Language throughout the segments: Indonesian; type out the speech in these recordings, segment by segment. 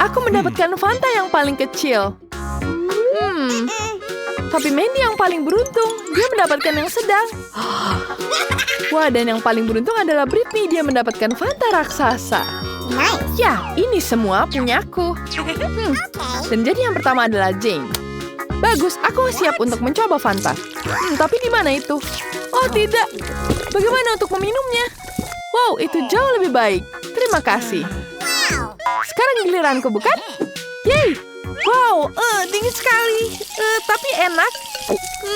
aku mendapatkan Fanta yang paling kecil. Tapi Mandy yang paling beruntung. Dia mendapatkan yang sedang. Wah, dan yang paling beruntung adalah Britney. Dia mendapatkan Fanta raksasa. Ya, ini semua punyaku. Dan jadi yang pertama adalah Jane. Bagus, aku siap untuk mencoba Fanta. Tapi di mana itu? Oh, tidak. Bagaimana untuk meminumnya? Wow, itu jauh lebih baik. Terima kasih. Sekarang giliranku, bukan? Yeay! Wow, dingin sekali. Tapi enak.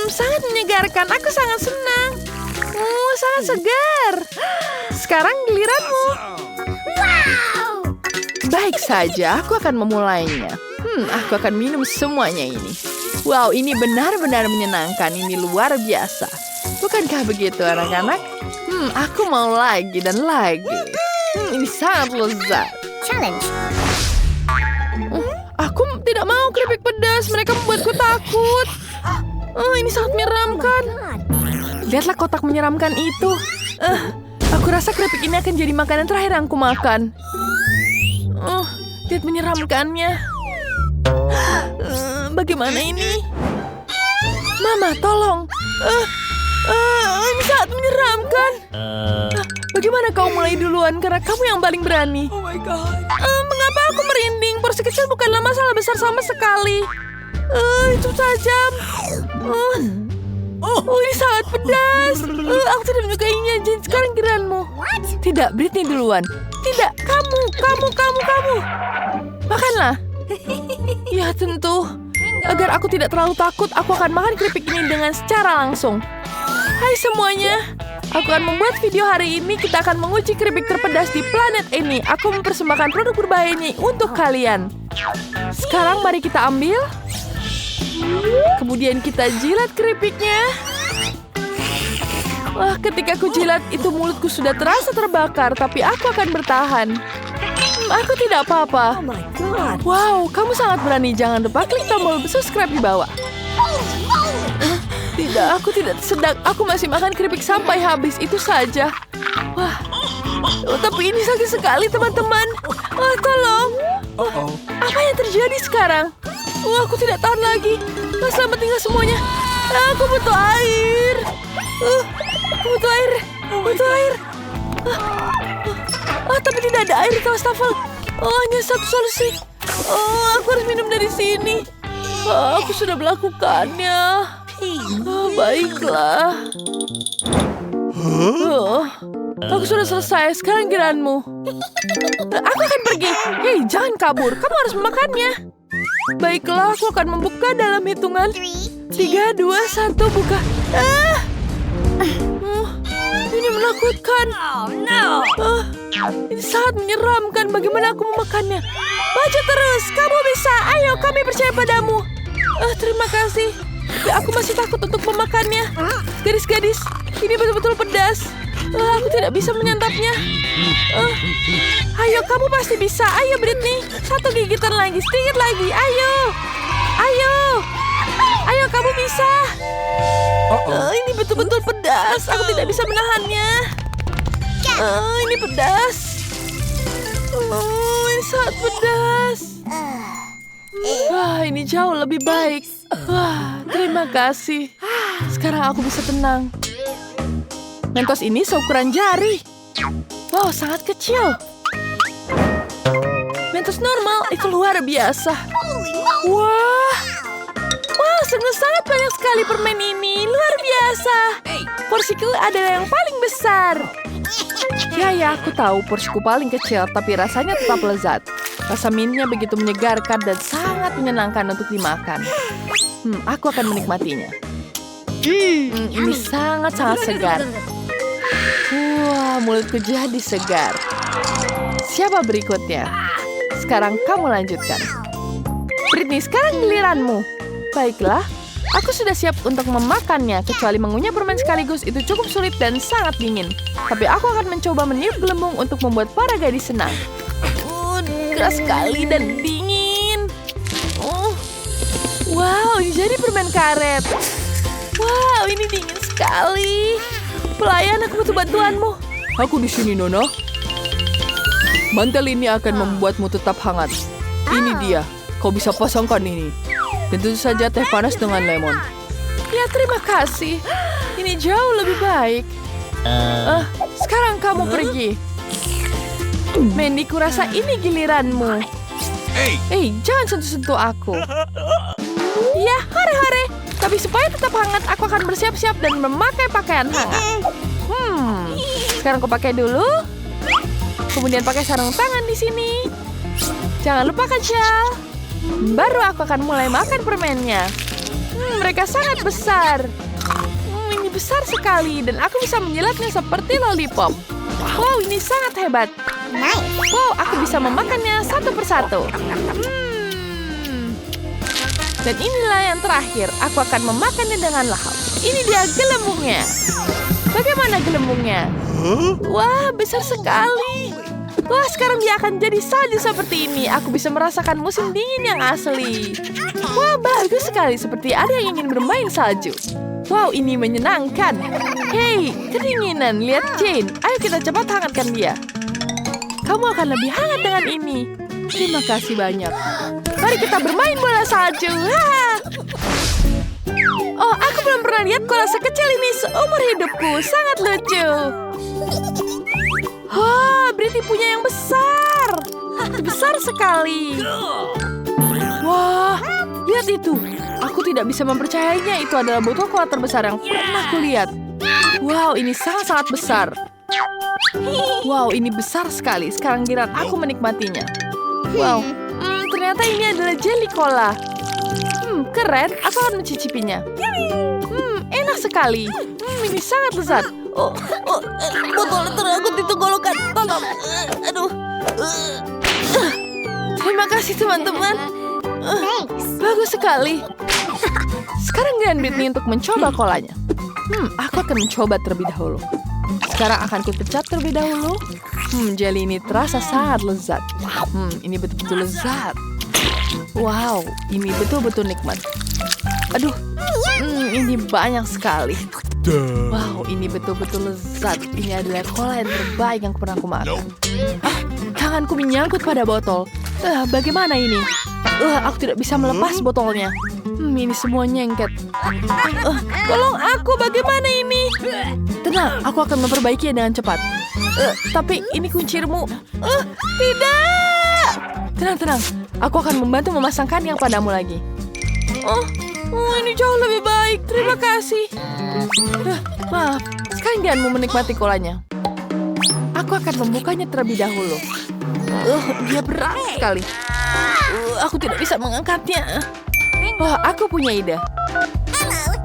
Sangat menyegarkan. Aku sangat senang. Sangat segar. Sekarang giliranmu. Baik saja, aku akan memulainya. Aku akan minum semuanya ini. Wow, ini benar-benar menyenangkan. Ini luar biasa. Bukankah begitu, anak-anak? Aku mau lagi dan lagi. Ini sangat lezat. Challenge. Aku tidak mau keripik pedas. Mereka membuatku takut. Ini sangat menyeramkan. Lihatlah kotak menyeramkan itu. Aku rasa keripik ini akan jadi makanan terakhir yang aku makan. Lihat menyeramkannya. Bagaimana ini? Mama, tolong. Ini sangat menyeramkan. Bagaimana kau mulai duluan? Karena kamu yang paling berani. Oh my God. Mengapa aku merinding? Porsi kecil bukanlah masalah besar sama sekali. Itu tajam. Ini sangat pedas. Aku tidak menyukainya. Jane, sekarang giliranmu. Tidak, Britney duluan. Tidak, kamu. Makanlah. Ya, tentu. Agar aku tidak terlalu takut, aku akan makan keripik ini dengan secara langsung. Hai semuanya. Aku akan membuat video hari ini. Kita akan menguji keripik terpedas di planet ini. Aku mempersembahkan produk berbahaya ini untuk kalian. Sekarang mari kita ambil. Kemudian kita jilat keripiknya. Wah, ketika aku jilat itu mulutku sudah terasa terbakar. Tapi aku akan bertahan. Aku tidak apa-apa. Oh my God. Wow, kamu sangat berani. Jangan lupa klik tombol subscribe di bawah. Tidak, aku tidak sedang. Aku masih makan keripik sampai habis. Itu saja. Wah, tapi ini sakit sekali, teman-teman. Tolong. Apa yang terjadi sekarang? Aku tidak tahan lagi. Selamat tinggal semuanya. Aku butuh air. Butuh air. Tapi tidak ada air di wastafel. Hanya satu solusi. Aku harus minum dari sini. Aku sudah melakukannya. Baiklah. Aku sudah selesai. Sekarang giliranmu. Aku akan pergi. Hei, jangan kabur. Kamu harus memakannya. Baiklah, aku akan membuka dalam hitungan 3, 2, 1, buka. Ini menakutkan. Ini sangat menyeramkan. Bagaimana aku memakannya? Maju terus, kamu bisa. Ayo, kami percaya padamu. Terima kasih. Tapi aku masih takut untuk memakannya. Gadis-gadis, ini betul-betul pedas. Aku tidak bisa menyantapnya. Ayo, kamu pasti bisa. Ayo, Britney. Satu gigitan lagi, sedikit lagi. Ayo, kamu bisa. Ini betul-betul pedas. Aku tidak bisa menahannya. Ini pedas. Ini sangat pedas. Wah, ini jauh lebih baik. Wah, terima kasih. Sekarang aku bisa tenang. Mentos ini seukuran jari. Wow, sangat kecil. Mentos normal itu luar biasa. Wah, sangat banyak sekali permen ini. Luar biasa. Porsiku adalah yang paling besar. Ya, aku tahu porsiku paling kecil, tapi rasanya tetap lezat. Rasa mintnya begitu menyegarkan dan sangat menyenangkan untuk dimakan. Aku akan menikmatinya. Ini sangat-sangat segar. Wah, mulutku jadi segar. Siapa berikutnya? Sekarang kamu lanjutkan. Britney, sekarang giliranmu. Baiklah, aku sudah siap untuk memakannya. Kecuali mengunyah permen sekaligus itu cukup sulit dan sangat dingin. Tapi aku akan mencoba meniup gelembung untuk membuat para gadis senang. Keras sekali dan dingin. Wow, ini jadi permen karet. Wow, ini dingin sekali. Pelayan, aku butuh bantuanmu. Aku di sini, Nona. Mantel ini akan membuatmu tetap hangat. Ini dia. Kau bisa pasangkan ini. Dan tentu saja teh panas dengan lemon. Ya, terima kasih. Ini jauh lebih baik. Sekarang kamu pergi. Mandy, kurasa ini giliranmu. Jangan sentuh-sentuh aku. Ya, hore-hore. Tapi supaya tetap hangat, aku akan bersiap-siap dan memakai pakaian hangat. Sekarang aku pakai dulu. Kemudian pakai sarung tangan di sini. Jangan lupakan shawl. Baru aku akan mulai makan permennya. Mereka sangat besar. Ini besar sekali dan aku bisa menjilatnya seperti lollipop. Wow, ini sangat hebat. Wow, aku bisa memakannya satu persatu. Dan inilah yang terakhir. Aku akan memakannya dengan lahap. Ini dia gelembungnya. Bagaimana gelembungnya? Wah, besar sekali. Wah, sekarang dia akan jadi salju seperti ini. Aku bisa merasakan musim dingin yang asli. Wah, bagus sekali. Seperti ada yang ingin bermain salju. Wow, ini menyenangkan. Hei, kedinginan. Lihat Jane. Ayo kita cepat hangatkan dia. Kamu akan lebih hangat dengan ini. Terima kasih banyak. Mari kita bermain bola salju. Oh, aku belum pernah lihat koala sekecil ini seumur hidupku. Sangat lucu. Britty punya yang besar. Besar sekali. Wah, lihat itu. Aku tidak bisa mempercayainya. Itu adalah botol koala terbesar yang pernah kulihat. Wow, ini sangat-sangat besar. Wow, ini besar sekali. Sekarang giliran aku menikmatinya. Wow, ternyata ini adalah jelly cola. Keren. Aku akan mencicipinya. Enak sekali. Ini sangat lezat. Botol terangkut di tenggorokan. Tolong. Aduh. Terima kasih teman-teman. Bagus sekali. Sekarang giliran Britney untuk mencoba kolanya. Aku akan mencoba terlebih dahulu. Sekarang akan kupecat terlebih dahulu. Jelly ini terasa sangat lezat. Ini betul-betul lezat. Wow, ini betul-betul nikmat. Aduh, ini banyak sekali. Wow, ini betul-betul lezat. Ini adalah cola yang terbaik yang pernah aku makan. Tanganku menyangkut pada botol. Bagaimana ini? Aku tidak bisa melepas botolnya. Ini semua nyengket. Tolong aku, bagaimana ini? Tenang, aku akan memperbaikinya dengan cepat. Tapi ini kuncimu. Tidak! Tenang. Aku akan membantu memasangkan yang padamu lagi. Ini jauh lebih baik. Terima kasih. Maaf, sekarang jangan mau menikmati kolanya. Aku akan membukanya terlebih dahulu. Dia berat sekali. Aku tidak bisa mengangkatnya. Wah, aku punya ide.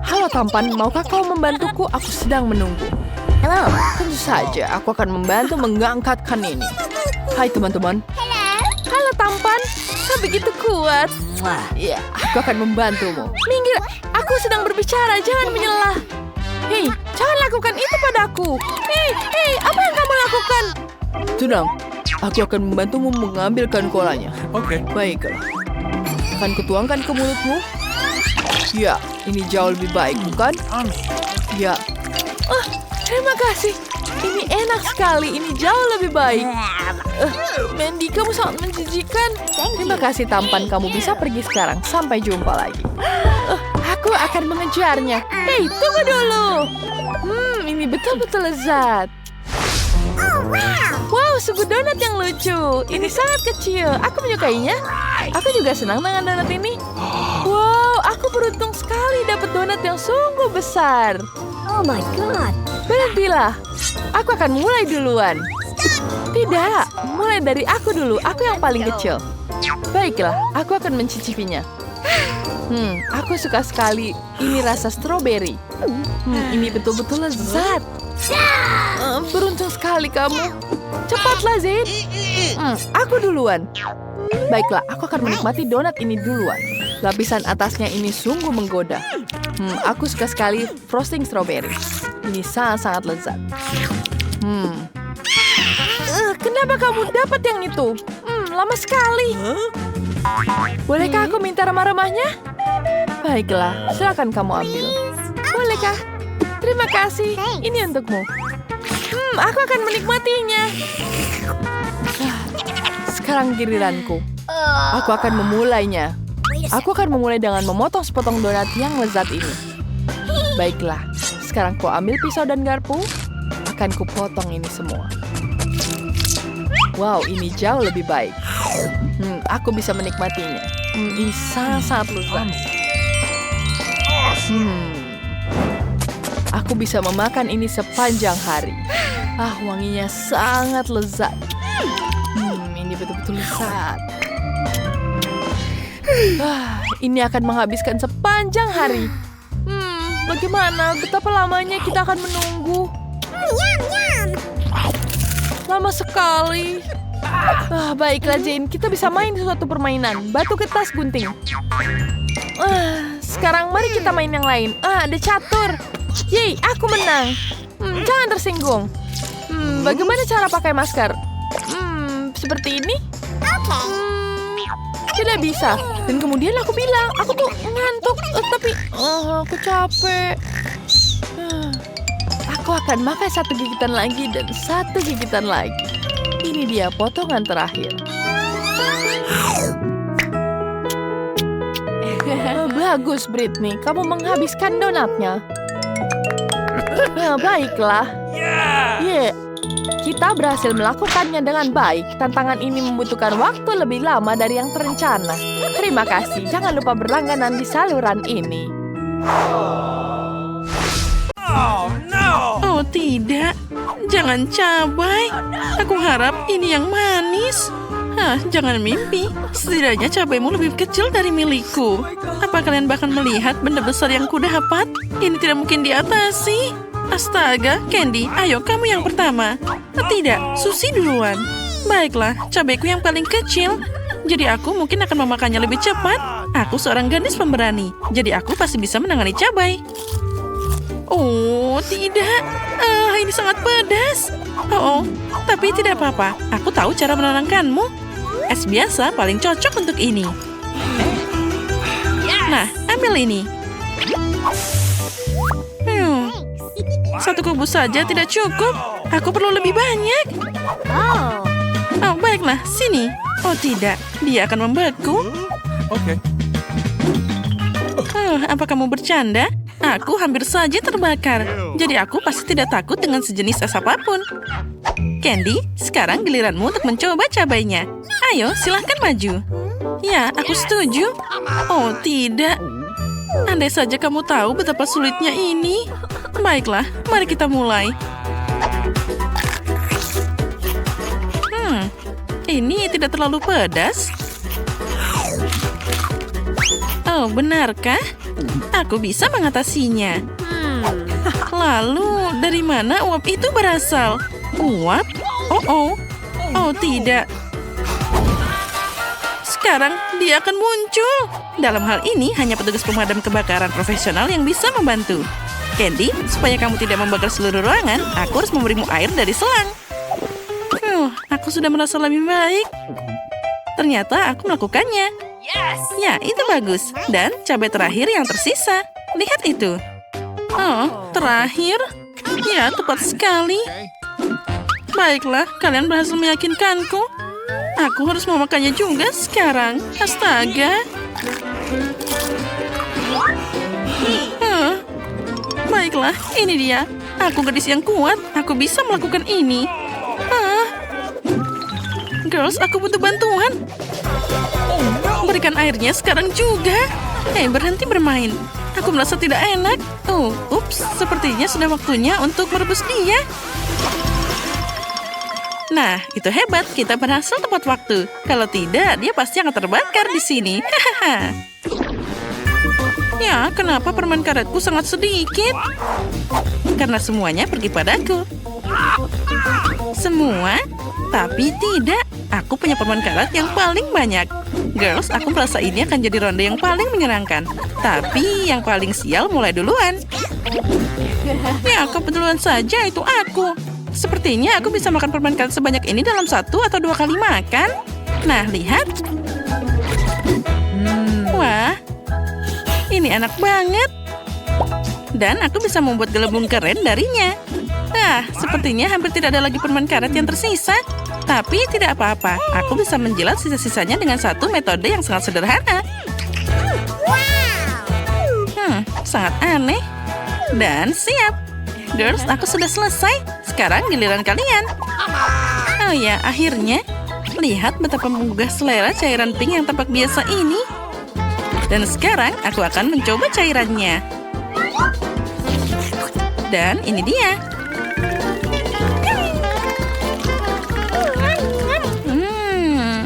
Halo tampan, maukah kau membantuku? Aku sedang menunggu. Halo. Tentu saja, aku akan membantu mengangkatkan ini. Hai teman-teman. Halo tampan, kau begitu kuat. Ya, aku akan membantumu. Minggir, aku sedang berbicara, jangan menyelah. Hei, jangan lakukan itu padaku. Hei, apa yang kamu lakukan? Tenang, aku akan membantumu mengambilkan kolanya. Oke. Baiklah. Akan kutuangkan ke mulutmu. Ya, ini jauh lebih baik, bukan? Ya. Terima kasih. Ini enak sekali. Ini jauh lebih baik. Mandy, kamu sangat menjijikan. Terima kasih tampan. Kamu bisa pergi sekarang. Sampai jumpa lagi. Aku akan mengejarnya. Hei, tunggu dulu. Ini betul-betul lezat. Wow, sebuah donat yang lucu. Ini sangat kecil. Aku menyukainya. Aku juga senang dengan donat ini. Wow, aku beruntung sekali dapat donat yang sungguh besar. Oh my god. Berhentilah. Aku akan mulai duluan. Tidak, mulai dari aku dulu. Aku yang paling kecil. Baiklah, aku akan mencicipinya. Aku suka sekali. Ini rasa stroberi. Ini betul-betul lezat. Beruntung sekali kamu. Cepatlah, Zayn. Aku duluan. Baiklah, aku akan menikmati donat ini duluan. Lapisan atasnya ini sungguh menggoda. Aku suka sekali frosting strawberry. Ini sangat-sangat lezat. Kenapa kamu dapat yang itu? Lama sekali. Bolehkah aku minta remah-remahnya? Baiklah, silakan kamu ambil. Bolehkah? Terima kasih. Ini untukmu. Aku akan menikmatinya. Sekarang giliranku. Aku akan memulainya. Aku akan memulai dengan memotong sepotong donat yang lezat ini. Baiklah, sekarang kau ambil pisau dan garpu. Akan kupotong ini semua. Wow, ini jauh lebih baik. Aku bisa menikmatinya. Ini sangat lezat. Aku bisa memakan ini sepanjang hari. Wanginya sangat lezat. Ini betul-betul lezat. Ini akan menghabiskan sepanjang hari. Bagaimana? Betapa lamanya kita akan menunggu? Lama sekali. Baiklah Jane, kita bisa main suatu permainan. Batu kertas gunting. Sekarang mari kita main yang lain. Ada catur. Yeay, aku menang. Jangan tersinggung. Bagaimana cara pakai masker? Seperti ini? Tidak bisa. Dan kemudian aku bilang, aku tuh ngantuk. Tapi aku capek. Aku akan makan satu gigitan lagi dan satu gigitan lagi. Ini dia potongan terakhir. Bagus, Britney. Kamu menghabiskan donatnya. Baiklah. Kita berhasil melakukannya dengan baik. Tantangan ini membutuhkan waktu lebih lama dari yang terencana. Terima kasih. Jangan lupa berlangganan di saluran ini. Oh tidak, jangan cabai. Aku harap ini yang manis. Jangan mimpi. Setidaknya cabaimu lebih kecil dari milikku. Apa kalian bahkan melihat benda besar yang kudapat? Ini tidak mungkin diatasi. Astaga, Candy, ayo kamu yang pertama. Tidak, Susie duluan. Baiklah, cabaiku yang paling kecil. Jadi aku mungkin akan memakannya lebih cepat. Aku seorang gadis pemberani, jadi aku pasti bisa menangani cabai. Oh, tidak. Ini sangat pedas. Tapi tidak apa-apa. Aku tahu cara menenangkanmu. Es biasa paling cocok untuk ini. Nah, ambil ini. Satu kubus saja tidak cukup. Aku perlu lebih banyak. Baiklah, sini. Oh tidak, dia akan membeku. Oke. Apa kamu bercanda? Aku hampir saja terbakar. Jadi aku pasti tidak takut dengan sejenis es apapun. Candy, sekarang giliranmu untuk mencoba cabainya. Ayo, silahkan maju. Ya, aku setuju. Oh tidak. Andai saja kamu tahu betapa sulitnya ini. Baiklah, mari kita mulai. Ini tidak terlalu pedas. Oh, benarkah? Aku bisa mengatasinya. Lalu, dari mana uap itu berasal? Uap? Oh, tidak. Sekarang dia akan muncul. Dalam hal ini, hanya petugas pemadam kebakaran profesional yang bisa membantu. Candy, supaya kamu tidak membakar seluruh ruangan, aku harus memberimu air dari selang. Aku sudah merasa lebih baik. Ternyata aku melakukannya. Ya, itu bagus. Dan cabai terakhir yang tersisa. Lihat itu. Oh, terakhir? Ya, tepat sekali. Baiklah, kalian berhasil meyakinkanku. Aku harus memakannya juga sekarang. Astaga. Baiklah, ini dia. Aku gadis yang kuat. Aku bisa melakukan ini. Girls, aku butuh bantuan. Berikan airnya sekarang juga. Berhenti bermain. Aku merasa tidak enak. Ups, sepertinya sudah waktunya untuk merebus dia. Nah, itu hebat. Kita berhasil tepat waktu. Kalau tidak, dia pasti akan terbakar di sini. Ya, kenapa permen karetku sangat sedikit? Karena semuanya pergi padaku. Semua? Tapi tidak. Aku punya permen karet yang paling banyak. Girls, aku merasa ini akan jadi ronde yang paling menyenangkan. Tapi yang paling sial mulai duluan. Ya, kebetulan saja itu aku. Sepertinya aku bisa makan permen karet sebanyak ini dalam 1 atau 2 kali makan. Nah, lihat. Wah, ini enak banget. Dan aku bisa membuat gelembung keren darinya. Sepertinya hampir tidak ada lagi permen karet yang tersisa. Tapi tidak apa-apa, aku bisa menjilat sisa-sisanya dengan satu metode yang sangat sederhana. Sangat aneh. Dan siap. Girls, aku sudah selesai. Sekarang giliran kalian. Oh ya, akhirnya. Lihat betapa menggugah selera cairan pink yang tampak biasa ini. Dan sekarang aku akan mencoba cairannya. Dan ini dia.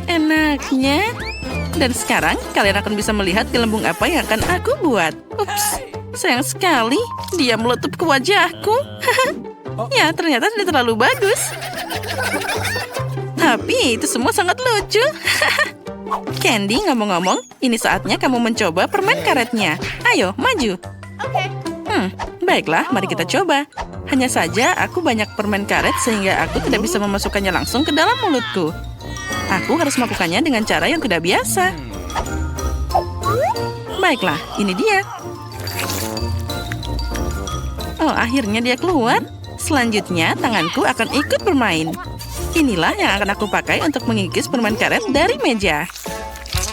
Enaknya. Dan sekarang kalian akan bisa melihat gelembung apa yang akan aku buat. Ups, sayang sekali. Dia meletup ke wajahku. Ya, ternyata tidak terlalu bagus. Tapi itu semua sangat lucu. Candy, ngomong-ngomong, ini saatnya kamu mencoba permen karetnya. Ayo, maju. Baiklah, mari kita coba. Hanya saja aku banyak permen karet sehingga aku tidak bisa memasukkannya langsung ke dalam mulutku. Aku harus melakukannya dengan cara yang tidak biasa. Baiklah, ini dia. Oh, akhirnya dia keluar. Selanjutnya, tanganku akan ikut bermain. Inilah yang akan aku pakai untuk mengikis permen karet dari meja.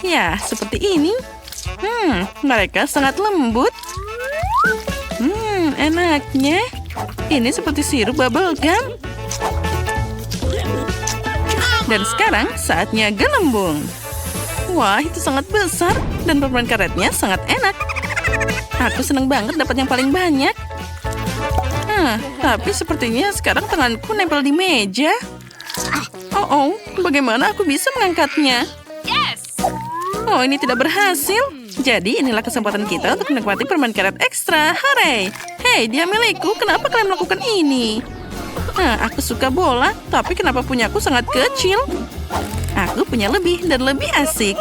Ya, seperti ini. Mereka sangat lembut. Enaknya. Ini seperti sirup bubble gum. Dan sekarang saatnya gelembung. Wah, itu sangat besar. Dan permen karetnya sangat enak. Aku senang banget dapat yang paling banyak. Tapi sepertinya sekarang tanganku nempel di meja. Oh, bagaimana aku bisa mengangkatnya? Oh, ini tidak berhasil. Jadi inilah kesempatan kita untuk menikmati permen karet ekstra. Hore! Hei, dia milikku. Kenapa kalian melakukan ini? Aku suka bola, tapi kenapa punyaku sangat kecil? Aku punya lebih dan lebih asik.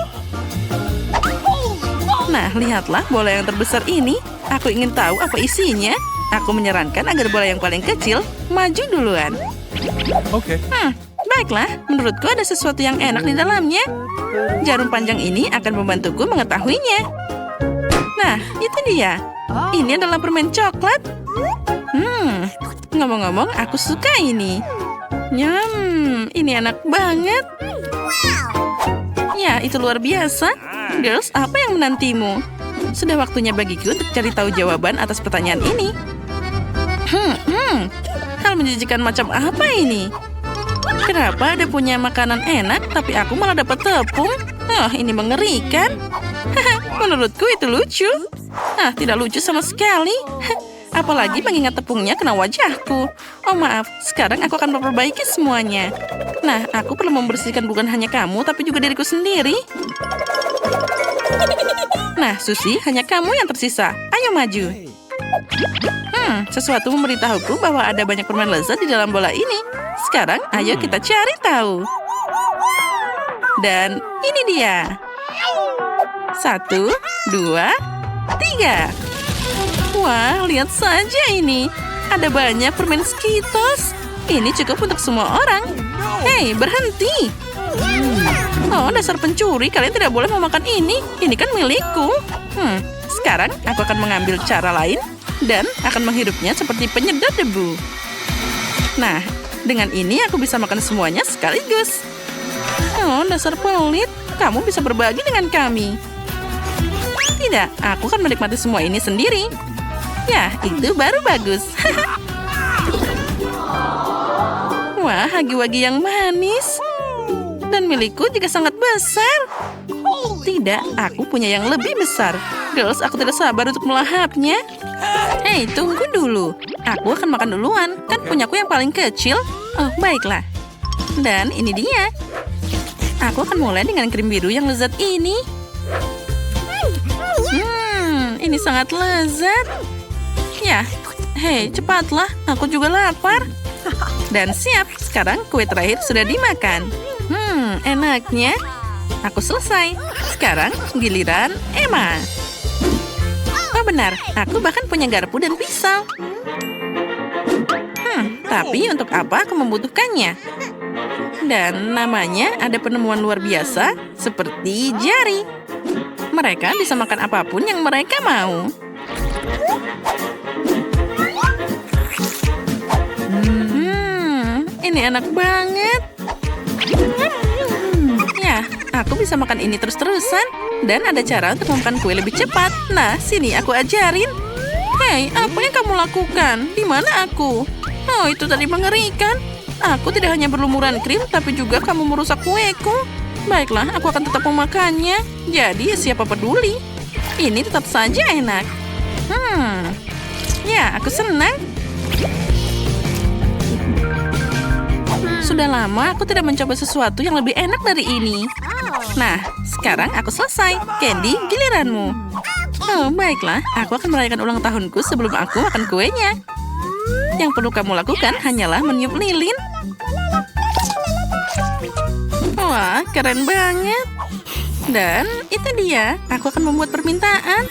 Nah, lihatlah bola yang terbesar ini. Aku ingin tahu apa isinya. Aku menyarankan agar bola yang paling kecil maju duluan. Oke. Baiklah, menurutku ada sesuatu yang enak di dalamnya. Jarum panjang ini akan membantuku mengetahuinya. Nah, itu dia. Ini adalah permen coklat. Ngomong-ngomong, aku suka ini. Ini enak banget. Ya, itu luar biasa. Girls, apa yang menantimu? Sudah waktunya bagiku untuk cari tahu jawaban atas pertanyaan ini. Hal menjijikan macam apa ini? Kenapa ada punya makanan enak, tapi aku malah dapat tepung? Oh, ini mengerikan. Menurutku itu lucu. Tidak lucu sama sekali. Apalagi mengingat tepungnya kena wajahku. Oh, maaf. Sekarang aku akan memperbaiki semuanya. Nah, aku perlu membersihkan bukan hanya kamu, tapi juga diriku sendiri. Nah, Susie, hanya kamu yang tersisa. Ayo maju. Sesuatu memberitahuku bahwa ada banyak permen lezat di dalam bola ini. Sekarang, ayo kita cari tahu. Dan ini dia. 1, 2, 3. Wah, lihat saja ini. Ada banyak permen Skittles. Ini cukup untuk semua orang. Hei, berhenti. Oh, dasar pencuri. Kalian tidak boleh memakan ini. Ini kan milikku. Sekarang, aku akan mengambil cara lain dan akan menghirupnya seperti penyedot debu. Nah, dengan ini aku bisa makan semuanya sekaligus. Oh, dasar pelit. Kamu bisa berbagi dengan kami. Tidak, aku akan menikmati semua ini sendiri. Ya, itu baru bagus. Wah, hagi-wagi yang manis. Dan milikku juga sangat besar. Tidak, aku punya yang lebih besar. Girls, aku tidak sabar untuk melahapnya. Hei, tunggu dulu. Aku akan makan duluan. Kan punyaku yang paling kecil. Oh, baiklah. Dan ini dia. Aku akan mulai dengan krim biru yang lezat ini. Ini sangat lezat. Ya, hei, cepatlah. Aku juga lapar. Dan siap. Sekarang kue terakhir sudah dimakan. Enaknya. Aku selesai. Sekarang giliran Emma. Oh benar, aku bahkan punya garpu dan pisau. Tapi untuk apa aku membutuhkannya? Dan namanya ada penemuan luar biasa seperti jari. Mereka bisa makan apapun yang mereka mau. Ini enak banget. Ya, aku bisa makan ini terus-terusan. Dan ada cara untuk memakan kue lebih cepat. Nah, sini aku ajarin. Hei, apa yang kamu lakukan? Di mana aku? Oh, itu tadi mengerikan. Aku tidak hanya berlumuran krim, tapi juga kamu merusak kueku. Baiklah, aku akan tetap memakannya. Jadi, siapa peduli? Ini tetap saja enak. Ya, aku senang. Sudah lama aku tidak mencoba sesuatu yang lebih enak dari ini. Nah, sekarang aku selesai. Candy, giliranmu. Oh, baiklah. Aku akan merayakan ulang tahunku sebelum aku makan kuenya. Yang perlu kamu lakukan hanyalah meniup lilin. Wah, keren banget. Dan itu dia. Aku akan membuat permintaan.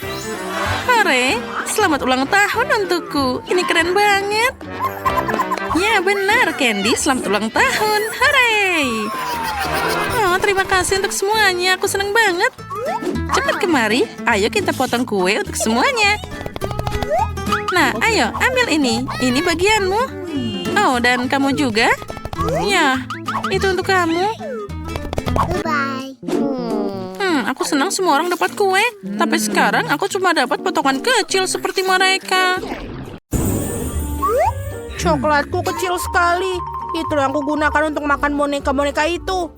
Hore, selamat ulang tahun untukku. Ini keren banget. Ya, benar, Candy. Selamat ulang tahun. Hore! Oh, terima kasih untuk semuanya. Aku senang banget. Cepat kemari. Ayo kita potong kue untuk semuanya. Nah, ayo, ambil ini. Ini bagianmu. Oh, dan kamu juga? Ya, itu untuk kamu. Aku senang semua orang dapat kue. Tapi sekarang aku cuma dapat potongan kecil seperti mereka. Coklatku kecil sekali. Itu yang aku gunakan untuk makan boneka-boneka itu.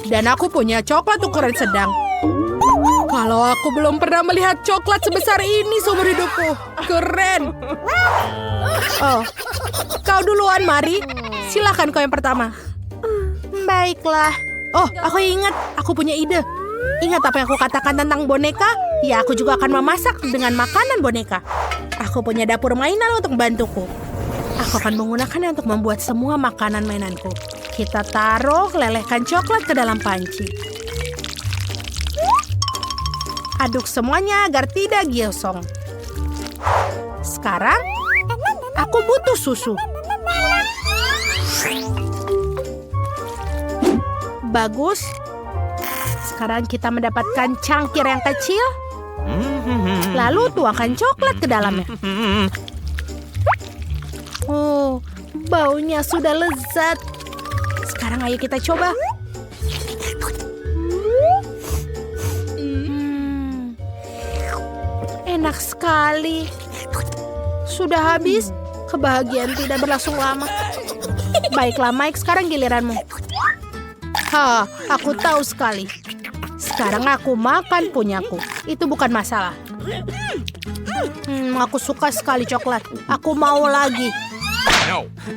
Dan aku punya coklat ukuran sedang. Kalau aku belum pernah melihat coklat sebesar ini seumur hidupku. Keren. Oh, kau duluan, Mari. Silakan kau yang pertama. Baiklah. Oh, aku ingat. Aku punya ide. Ingat apa yang aku katakan tentang boneka? Ya, aku juga akan memasak dengan makanan boneka. Aku punya dapur mainan untuk membantuku. Aku akan menggunakannya untuk membuat semua makanan mainanku. Kita taruh lelehkan coklat ke dalam panci. Aduk semuanya agar tidak gosong. Sekarang, aku butuh susu. Bagus. Sekarang kita mendapatkan cangkir yang kecil. Lalu tuangkan coklat ke dalamnya. Oh, baunya sudah lezat. Sekarang ayo kita coba. Enak sekali. Sudah habis? Kebahagiaan tidak berlangsung lama. Baiklah, Mike, sekarang giliranmu. Aku tahu sekali. Sekarang aku makan punyaku. Itu bukan masalah. Aku suka sekali coklat. Aku mau lagi.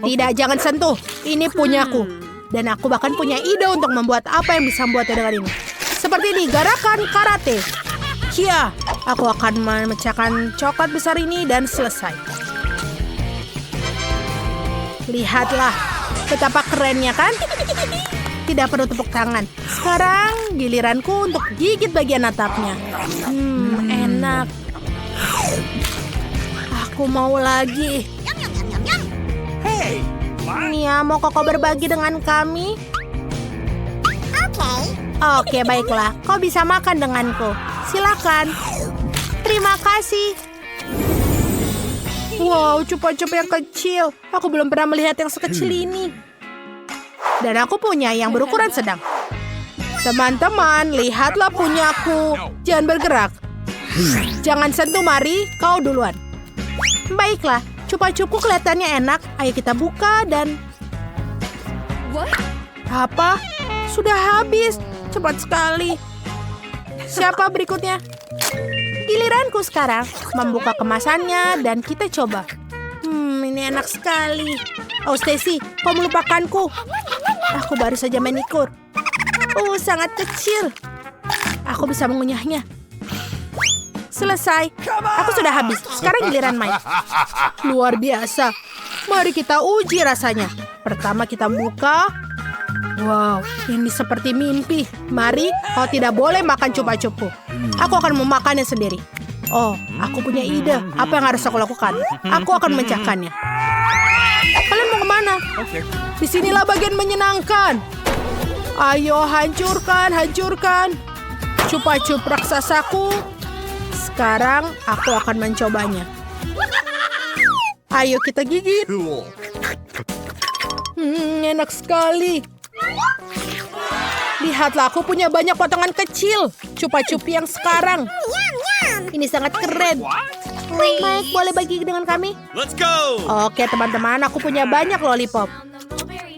Tidak, jangan sentuh. Ini punyaku. Dan aku bahkan punya ide untuk membuat apa yang bisa membuatnya dengan ini. Seperti ini, gerakan karate. Kia, aku akan memecahkan coklat besar ini dan selesai. Lihatlah, betapa kerennya kan? Tidak perlu tepuk tangan. Sekarang giliranku untuk gigit bagian atapnya. Enak. Aku mau lagi. Nia, mau kau berbagi dengan kami? Oke, baiklah. Kau bisa makan denganku. Silakan. Terima kasih. Wow, cupa-cupa yang kecil. Aku belum pernah melihat yang sekecil ini. Dan aku punya yang berukuran sedang. Teman-teman, lihatlah punyaku. Jangan bergerak. Jangan sentuh, Mari. Kau duluan. Baiklah, cupa-cupku kelihatannya enak. Ayo kita buka dan... Apa? Sudah habis. Cepat sekali. Siapa berikutnya? Giliranku sekarang. Membuka kemasannya dan kita coba. Ini enak sekali. Oh, Stacy, kau melupakanku. Aku baru saja menikur. Sangat kecil. Aku bisa mengunyahnya. Selesai. Aku sudah habis. Sekarang giliran Mike. Luar biasa. Mari kita uji rasanya. Pertama kita buka. Wow, ini seperti mimpi. Mari, kau tidak boleh makan cupa-cupku. Aku akan memakannya sendiri. Oh, aku punya ide. Apa yang harus aku lakukan? Aku akan memecahkannya. Kalian mau kemana? Disinilah bagian menyenangkan. Ayo, hancurkan, hancurkan. Cupa-cup raksasaku. Sekarang aku akan mencobanya. Ayo kita gigit. Enak sekali. Lihatlah, aku punya banyak potongan kecil. Cupa-cupi yang sekarang. Ini sangat keren. Mike, boleh bagi dengan kami? Let's go! Oke, teman-teman, aku punya banyak lollipop.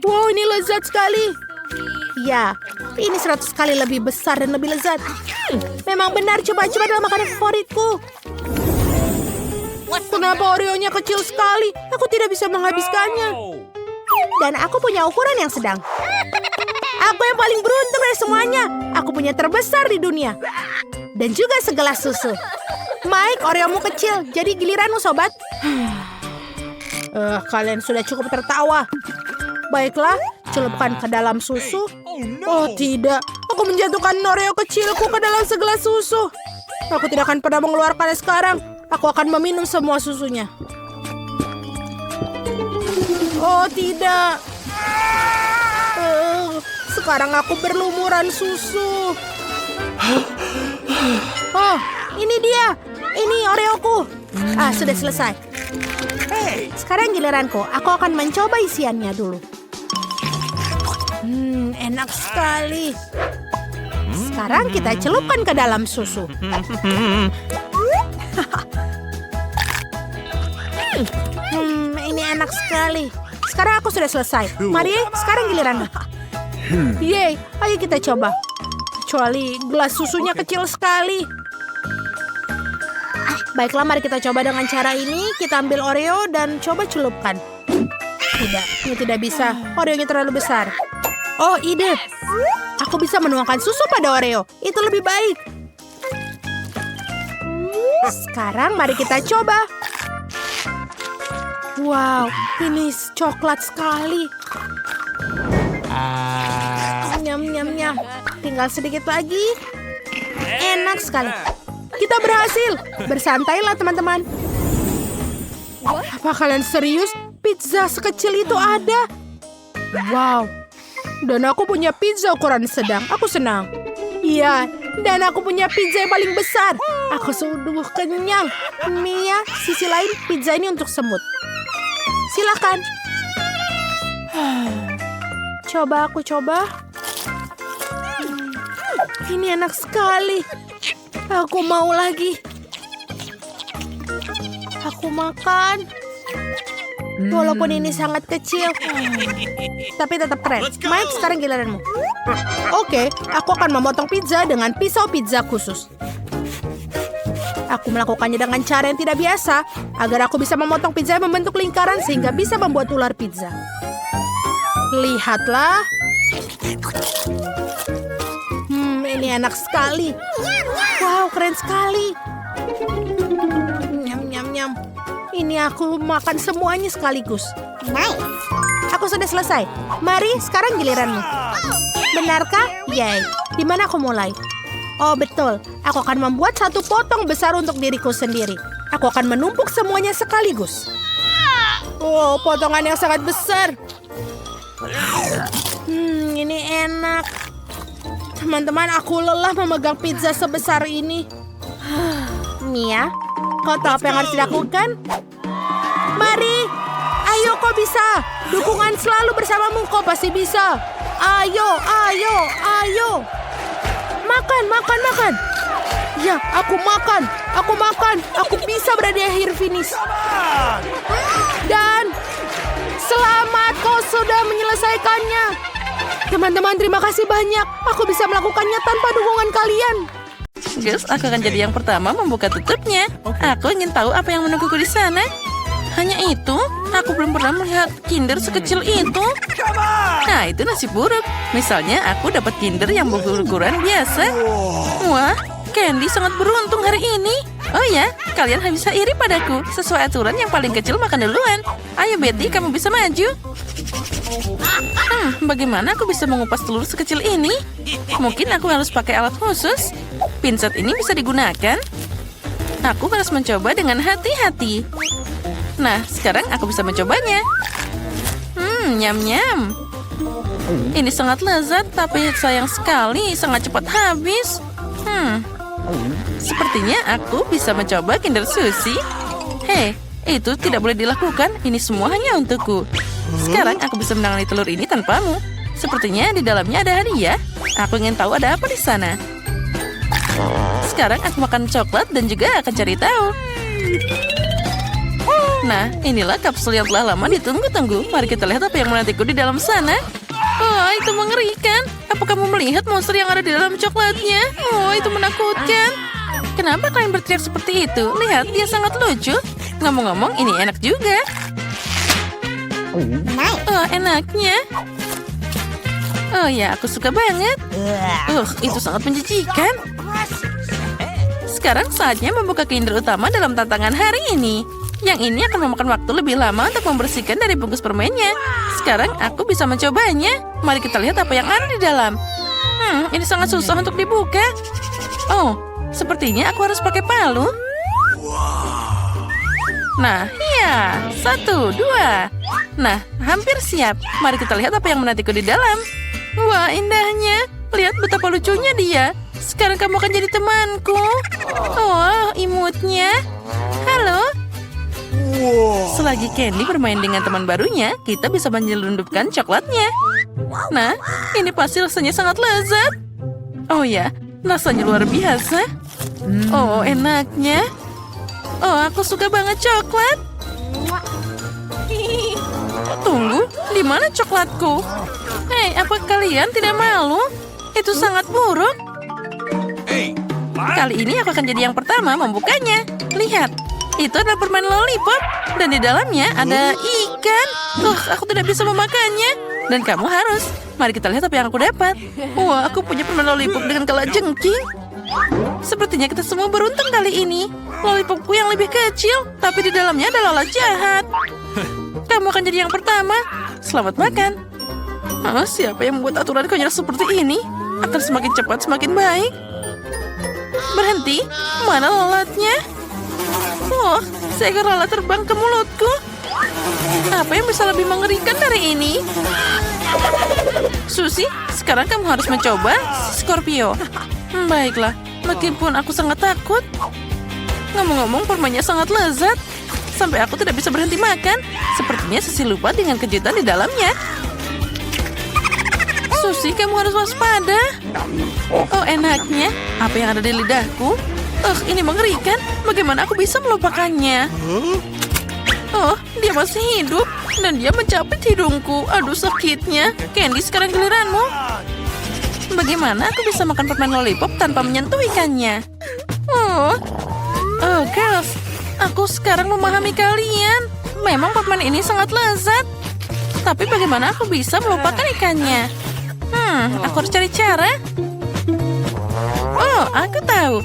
Wow, ini lezat sekali. Ya, ini 100 kali lebih besar dan lebih lezat. Memang benar, coba-coba adalah makanan favoritku. Kenapa Oreo-nya kecil sekali? Aku tidak bisa menghabiskannya. Dan aku punya ukuran yang sedang. Aku yang paling beruntung dari semuanya. Aku punya terbesar di dunia. Dan juga segelas susu. Mike, Oreo-mu kecil. Jadi giliranmu, sobat. Kalian sudah cukup tertawa. Baiklah, celupkan ke dalam susu. Oh tidak, aku menjatuhkan Oreo kecilku ke dalam segelas susu. Aku tidak akan pernah mengeluarkannya sekarang. Aku akan meminum semua susunya. Oh tidak. Sekarang aku berlumuran susu. Oh, ini dia. Ini Oreoku. Sudah selesai. Sekarang giliranku. Aku akan mencoba isiannya dulu. Enak sekali. Sekarang kita celupkan ke dalam susu. Ini enak sekali. Sekarang aku sudah selesai. Mari, sekarang giliranmu. Yeay, ayo kita coba. Kecuali gelas susunya kecil sekali. Baiklah, mari kita coba dengan cara ini. Kita ambil Oreo dan coba celupkan. Tidak, ini tidak bisa. Oreo-nya terlalu besar. Oh, ide. Aku bisa menuangkan susu pada Oreo. Itu lebih baik. Sekarang mari kita coba. Wow, ini coklat sekali. Nyam. Tinggal sedikit lagi. Enak sekali. Kita berhasil. Bersantailah, teman-teman. Apa kalian serius? Pizza sekecil itu ada? Wow. Dan aku punya pizza ukuran sedang. Aku senang. Iya, dan aku punya pizza yang paling besar. Aku sudah kenyang. Mia, sisi lain pizza ini untuk semut. Silakan. Coba aku coba. Ini enak sekali. Aku mau lagi. Aku makan. Walaupun ini sangat kecil. Tapi tetap keren. Mike, sekarang giliranmu. Oke, aku akan memotong pizza dengan pisau pizza khusus. Aku melakukannya dengan cara yang tidak biasa, agar aku bisa memotong pizza yang membentuk lingkaran sehingga bisa membuat ular pizza. Lihatlah. Ini enak sekali. Wow, keren sekali. Nyam. Ini aku makan semuanya sekaligus. Nice. Aku sudah selesai. Mari, sekarang giliranmu. Benarkah? Yay. Di mana aku mulai? Oh, betul. Aku akan membuat satu potong besar untuk diriku sendiri. Aku akan menumpuk semuanya sekaligus. Oh, potongan yang sangat besar. Ini enak. Teman-teman, aku lelah memegang pizza sebesar ini. Mia, kau tahu apa yang harus dilakukan? Mari, ayo kau bisa. Dukungan selalu bersamamu, kau pasti bisa. Ayo. Makan. Ya, aku makan. Aku bisa berada di akhir finish. Dan selamat, kau sudah menyelesaikannya. Teman-teman, terima kasih banyak. Aku bisa melakukannya tanpa dukungan kalian. Gus, aku akan jadi yang pertama membuka tutupnya. Aku ingin tahu apa yang menungguku di sana. Hanya itu, aku belum pernah melihat Kinder sekecil itu. Nah, itu nasib buruk. Misalnya, aku dapat Kinder yang berukuran biasa. Wah, Candy sangat beruntung hari ini. Oh ya, kalian bisa iri padaku. Sesuai aturan yang paling kecil makan duluan. Ayo Betty, kamu bisa maju. Bagaimana aku bisa mengupas telur sekecil ini? Mungkin aku harus pakai alat khusus. Pinset ini bisa digunakan. Aku harus mencoba dengan hati-hati. Nah, sekarang aku bisa mencobanya. Nyam. Ini sangat lezat, tapi sayang sekali sangat cepat habis. Sepertinya aku bisa mencoba Kinder Sushi. Hei, itu tidak boleh dilakukan. Ini semua hanya untukku. Sekarang aku bisa menangani telur ini tanpamu. Sepertinya di dalamnya ada hadiah. Aku ingin tahu ada apa di sana. Sekarang aku makan coklat dan juga akan cari tahu. Nah, inilah kapsul yang telah lama ditunggu-tunggu. Mari kita lihat apa yang menantiku di dalam sana. Oh, itu mengerikan. Apa kamu melihat monster yang ada di dalam coklatnya? Oh, itu menakutkan. Kenapa kalian berteriak seperti itu? Lihat, dia sangat lucu. Ngomong-ngomong, ini enak juga. Oh, enaknya. Oh ya, aku suka banget. Itu sangat menjijikan. Sekarang saatnya membuka Kinder utama dalam tantangan hari ini. Yang ini akan memakan waktu lebih lama untuk membersihkan dari bungkus permennya. Sekarang aku bisa mencobanya. Mari kita lihat apa yang ada di dalam. Ini sangat susah untuk dibuka. Oh, sepertinya aku harus pakai palu. Nah, ya. 1, 2. Nah, hampir siap. Mari kita lihat apa yang menantiku di dalam. Wah, indahnya. Lihat betapa lucunya dia. Sekarang kamu akan jadi temanku. Oh, imutnya. Halo. Selagi Candy bermain dengan teman barunya, kita bisa menyelundupkan coklatnya. Nah, ini pasti rasanya sangat lezat. Oh ya, rasanya luar biasa. Oh, enaknya. Oh, aku suka banget coklat. Tunggu, di mana coklatku? Hei, apa kalian tidak malu? Itu sangat buruk. Kali ini aku akan jadi yang pertama membukanya. Lihat, itu adalah permen lollipop. Dan di dalamnya ada ikan. Aku tidak bisa memakannya. Dan kamu harus. Mari kita lihat apa yang aku dapat. Wah, aku punya permen lollipop dengan kalajengking. Sepertinya kita semua beruntung kali ini. Lollipopku yang lebih kecil, tapi di dalamnya ada lalat jahat. Kamu akan jadi yang pertama. Selamat makan. Siapa yang membuat aturan konyol seperti ini? Akan semakin cepat semakin baik. Berhenti. Mana lalatnya? Wah, seekor lalat terbang ke mulutku. Apa yang bisa lebih mengerikan dari ini? Susie, sekarang kamu harus mencoba Scorpio. Baiklah, meskipun aku sangat takut. Ngomong-ngomong, permennya sangat lezat. Sampai aku tidak bisa berhenti makan. Sepertinya Susie lupa dengan kejutan di dalamnya. Susie, kamu harus waspada. Oh, enaknya. Apa yang ada di lidahku? Ini mengerikan. Bagaimana aku bisa melupakannya? Oh, dia masih hidup. Dan dia mencapit hidungku. Aduh, sakitnya. Candy, sekarang giliranmu. Bagaimana aku bisa makan permen lollipop tanpa menyentuh ikannya? Oh, girls. Aku sekarang memahami kalian. Memang permen ini sangat lezat. Tapi bagaimana aku bisa melupakan ikannya? Aku harus cari cara. Oh, aku tahu.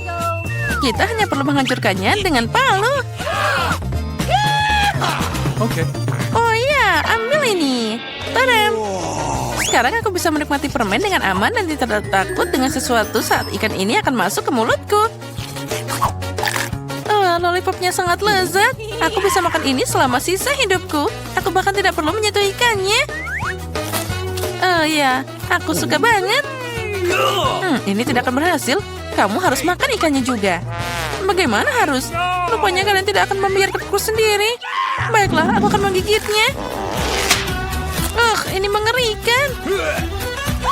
Kita hanya perlu menghancurkannya dengan palu. Oke. Oh iya, ambil ini. Tadam. Sekarang aku bisa menikmati permen dengan aman dan tidak takut dengan sesuatu saat ikan ini akan masuk ke mulutku. Lollipopnya sangat lezat. Aku bisa makan ini selama sisa hidupku. Aku bahkan tidak perlu menyentuh ikannya. Oh ya, aku suka banget. Ini tidak akan berhasil. Kamu harus makan ikannya juga. Bagaimana harus? Rupanya kalian tidak akan membiarkanku sendiri. Baiklah, aku akan menggigitnya. Ini mengerikan.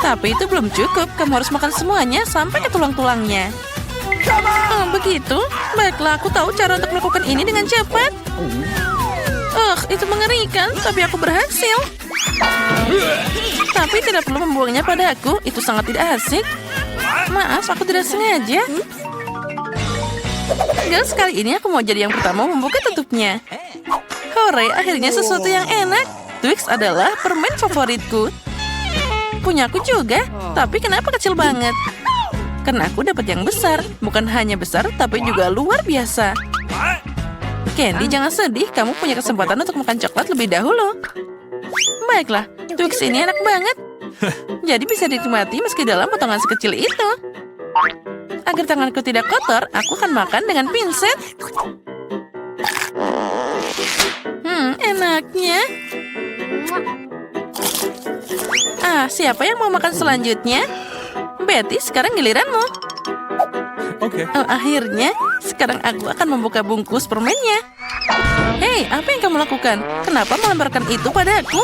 Tapi itu belum cukup. Kamu harus makan semuanya sampai ke tulang-tulangnya. Oh, begitu? Baiklah, aku tahu cara untuk melakukan ini dengan cepat. Itu mengerikan, tapi aku berhasil. Tapi tidak perlu membuangnya padaku. Itu sangat tidak asik. Maaf, aku tidak sengaja. Girls, kali ini aku mau jadi yang pertama membuka tutupnya. Hore, akhirnya sesuatu yang enak. Twix adalah permen favoritku. Punyaku juga, tapi kenapa kecil banget? Karena aku dapat yang besar. Bukan hanya besar, tapi juga luar biasa. Candy, jangan sedih. Kamu punya kesempatan untuk makan coklat lebih dahulu. Baiklah, Twix ini enak banget. Jadi bisa dinikmati meski dalam potongan sekecil itu. Agar tanganku tidak kotor, aku akan makan dengan pinset. Enaknya. Siapa yang mau makan selanjutnya? Betty, sekarang giliranmu. Oke. Oh, akhirnya, sekarang aku akan membuka bungkus permennya. Hei, apa yang kamu lakukan? Kenapa melemparkan itu padaku?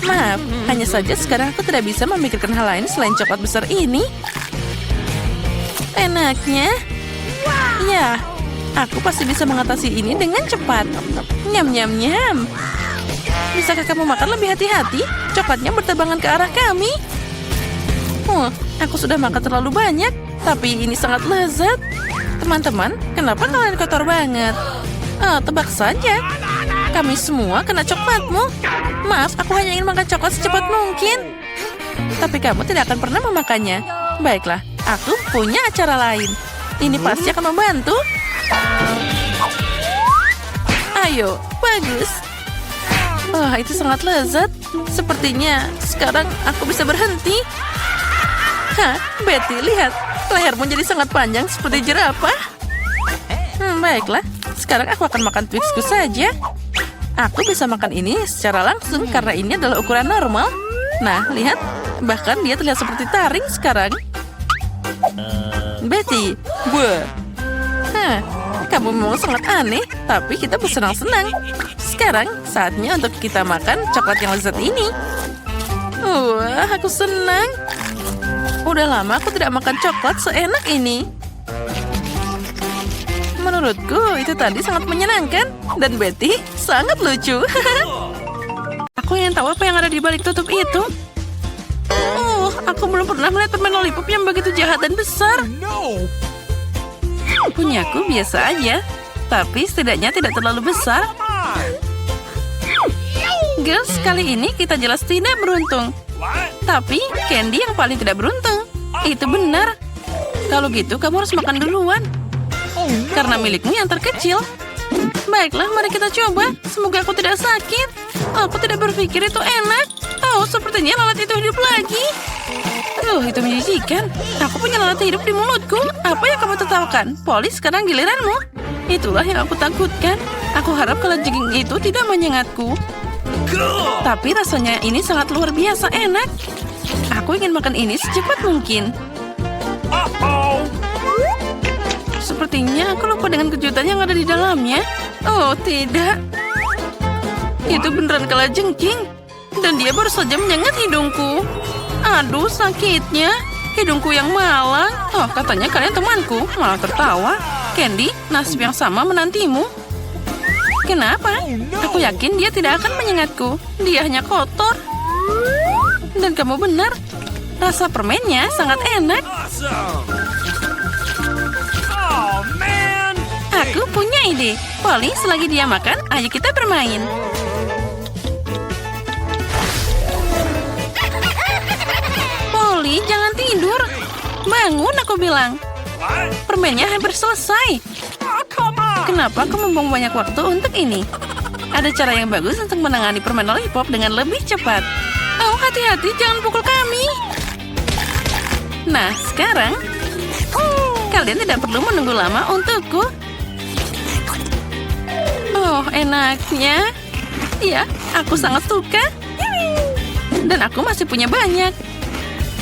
Maaf, hanya saja sekarang aku tidak bisa memikirkan hal lain selain coklat besar ini. Enaknya. Ya, aku pasti bisa mengatasi ini dengan cepat. Nyam, nyam, nyam. Bisakah kamu makan lebih hati-hati? Coklatnya berterbangan ke arah kami. Aku sudah makan terlalu banyak, tapi ini sangat lezat. Teman-teman, kenapa kalian kotor banget? Tebak saja. Kami semua kena coklatmu. Maaf, aku hanya ingin makan coklat secepat mungkin. Tapi kamu tidak akan pernah memakannya. Baiklah, aku punya acara lain. Ini pasti akan membantu. Ayo, bagus. Wah, itu sangat lezat. Sepertinya sekarang aku bisa berhenti. Hah, Betty, lihat. Lehermu jadi sangat panjang seperti jerapah. Baiklah. Sekarang aku akan makan Twixku saja. Aku bisa makan ini secara langsung karena ini adalah ukuran normal. Nah, lihat. Bahkan dia terlihat seperti taring sekarang. Betty, kamu memang sangat aneh, tapi kita bersenang-senang. Sekarang saatnya untuk kita makan coklat yang lezat ini. Wah, aku senang. Udah lama aku tidak makan coklat seenak ini. Menurutku itu tadi sangat menyenangkan. Dan Betty sangat lucu. Aku ingin tahu apa yang ada di balik tutup itu. Aku belum pernah melihat permen lollipop yang begitu jahat dan besar. Punyaku biasa aja, tapi setidaknya tidak terlalu besar. Girls, kali ini kita jelas tidak beruntung. Tapi Candy yang paling tidak beruntung. Itu benar. Kalau gitu kamu harus makan duluan. Karena milikmu yang terkecil. Baiklah, mari kita coba. Semoga aku tidak sakit. Aku tidak berpikir itu enak. Sepertinya lalat itu hidup lagi. Itu menjijikan. Aku punya lalat hidup di mulutku. Apa yang kamu tertawakan? Polly, sekarang giliranmu. Itulah yang aku takutkan. Aku harap kalajengking itu tidak menyengatku. Tapi rasanya ini sangat luar biasa enak. Aku ingin makan ini secepat mungkin. Sepertinya aku lupa dengan kejutan yang ada di dalamnya. Oh, tidak. Itu beneran kalajengking. Dan dia baru saja menyengat hidungku. Aduh, sakitnya. Hidungku yang malang. Katanya kalian temanku. Malah tertawa. Candy, nasib yang sama menantimu. Kenapa? Aku yakin dia tidak akan menyengatku. Dia hanya kotor. Dan kamu benar. Rasa permennya sangat enak. Aku punya ide. Polly, selagi dia makan, ayo kita bermain. Polly, jangan tidur. Bangun, aku bilang. Permennya hampir selesai. Kenapa kamu membuang banyak waktu untuk ini? Ada cara yang bagus untuk menangani permen lollipop dengan lebih cepat. Hati-hati, jangan pukul kami. Nah, sekarang kalian tidak perlu menunggu lama untukku. Enaknya. Ya, aku sangat suka. Dan aku masih punya banyak.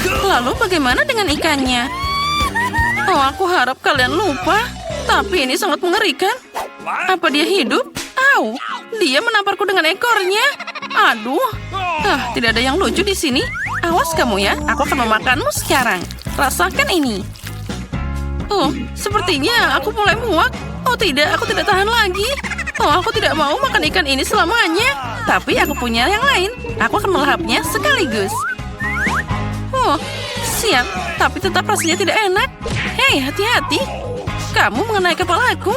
Lalu bagaimana dengan ikannya? Aku harap kalian lupa. Tapi ini sangat mengerikan. Apa dia hidup? Dia menamparku dengan ekornya. Aduh. Tidak ada yang lucu di sini. Awas kamu ya, aku akan memakanmu sekarang. Rasakan ini. Sepertinya aku mulai muak. Tidak, aku tidak tahan lagi. Aku tidak mau makan ikan ini selamanya. Tapi aku punya yang lain. Aku akan melahapnya sekaligus. Siap. Tapi tetap rasanya tidak enak. Hei, hati-hati. Kamu mengenai kepalaku.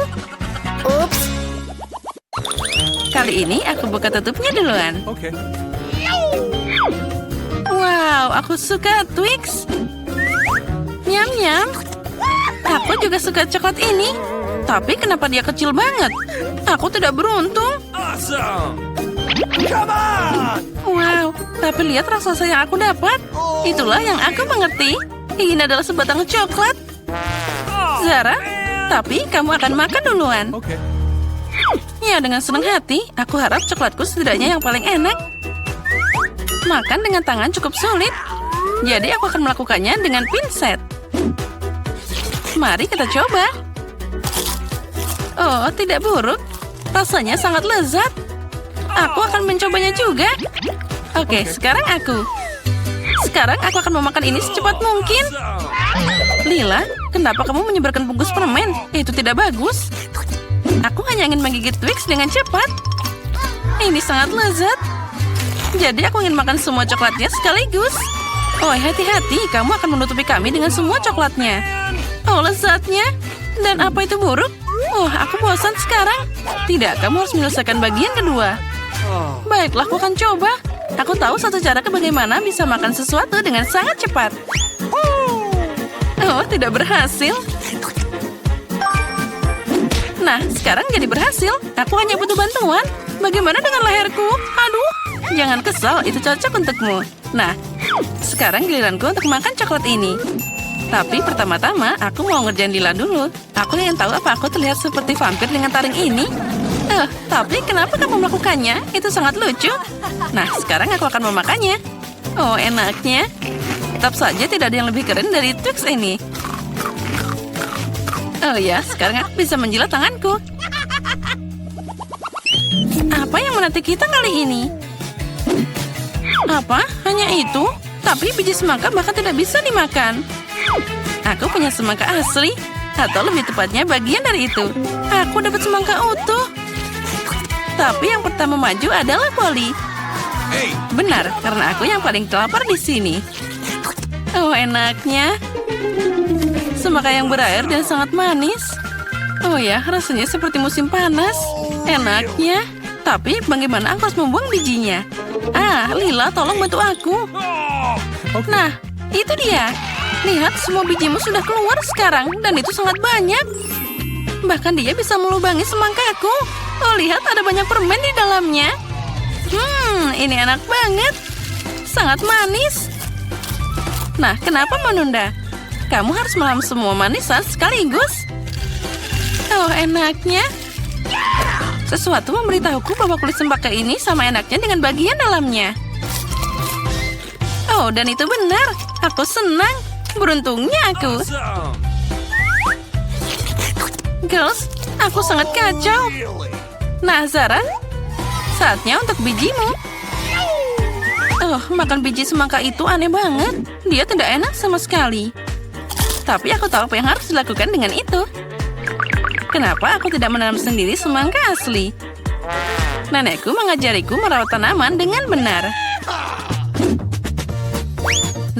Ups. Kali ini aku buka tutupnya duluan. Okay. Wow, aku suka Twix. Nyam-nyam. Aku juga suka coklat ini. Tapi kenapa dia kecil banget? Aku tidak beruntung. Awesome. Come on. Wow, tapi lihat raksasa yang aku dapat. Itulah yang aku mengerti. Ini adalah sebatang coklat. Zara, tapi kamu akan makan duluan. Okay. Ya, dengan senang hati. Aku harap coklatku setidaknya yang paling enak. Makan dengan tangan cukup sulit. Jadi aku akan melakukannya dengan pinset. Mari kita coba. Tidak buruk. Rasanya sangat lezat. Aku akan mencobanya juga. Oke, sekarang aku. Sekarang aku akan memakan ini secepat mungkin. Lila, kenapa kamu menyebarkan bungkus permen? Itu tidak bagus. Aku hanya ingin menggigit Twix dengan cepat. Ini sangat lezat. Jadi aku ingin makan semua coklatnya sekaligus. Oh, hati-hati, kamu akan menutupi kami dengan semua coklatnya. Oh, lezatnya. Dan apa itu buruk? Oh, aku bosan sekarang. Tidak, kamu harus menyelesaikan bagian kedua. Baiklah, aku akan coba. Aku tahu satu cara bagaimana bisa makan sesuatu dengan sangat cepat. Oh, tidak berhasil. Nah, sekarang jadi berhasil. Aku hanya butuh bantuan. Bagaimana dengan leherku? Aduh, jangan kesal, itu cocok untukmu. Nah, sekarang giliranku untuk makan coklat ini. Tapi pertama-tama, aku mau ngerjain Lila dulu. Aku ingin tahu apa aku terlihat seperti vampir dengan taring ini. Tapi kenapa kamu melakukannya? Itu sangat lucu. Nah, sekarang aku akan memakannya. Oh, enaknya. Tetap saja tidak ada yang lebih keren dari Twix ini. Oh ya, sekarang aku bisa menjilat tanganku. Apa yang menanti kita kali ini? Apa? Hanya itu? Tapi biji semangka bahkan tidak bisa dimakan. Aku punya semangka asli. Atau lebih tepatnya bagian dari itu. Aku dapat semangka utuh. Tapi yang pertama maju adalah Polly. Benar, karena aku yang paling lapar di sini. Oh, enaknya. Semangka yang berair dan sangat manis. Oh ya, rasanya seperti musim panas. Enaknya. Tapi bagaimana aku harus membuang bijinya? Lila, tolong bantu aku. Nah, itu dia. Lihat, semua bijimu sudah keluar sekarang. Dan itu sangat banyak. Bahkan dia bisa melubangi semangkaku. Oh, lihat ada banyak permen di dalamnya. Ini enak banget. Sangat manis. Nah, kenapa menunda? Kamu harus melam semua manisan sekaligus. Oh, enaknya. Sesuatu memberitahuku bahwa kulit semangka ini sama enaknya dengan bagian dalamnya. Oh, dan itu benar. Aku senang. Beruntungnya aku. Girls, aku sangat kacau. Nah, Zara, saatnya untuk bijimu. Oh, makan biji semangka itu aneh banget. Dia tidak enak sama sekali. Tapi aku tahu apa yang harus dilakukan dengan itu. Kenapa aku tidak menanam sendiri semangka asli? Nenekku mengajariku merawat tanaman dengan benar.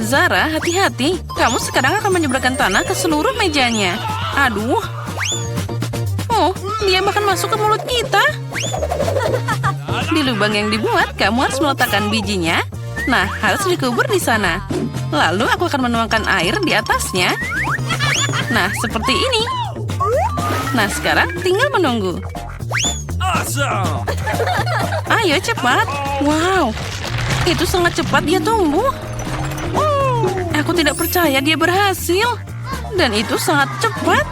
Zara, hati-hati. Kamu sekarang akan menyebarkan tanah ke seluruh mejanya. Aduh. Oh, dia bahkan masuk ke mulut kita. Di lubang yang dibuat, kamu harus meletakkan bijinya. Nah, harus dikubur di sana. Lalu aku akan menuangkan air di atasnya. Nah, seperti ini. Nah, sekarang tinggal menunggu. Ayo, cepat. Wow, itu sangat cepat dia tumbuh. Aku tidak percaya dia berhasil. Dan itu sangat cepat.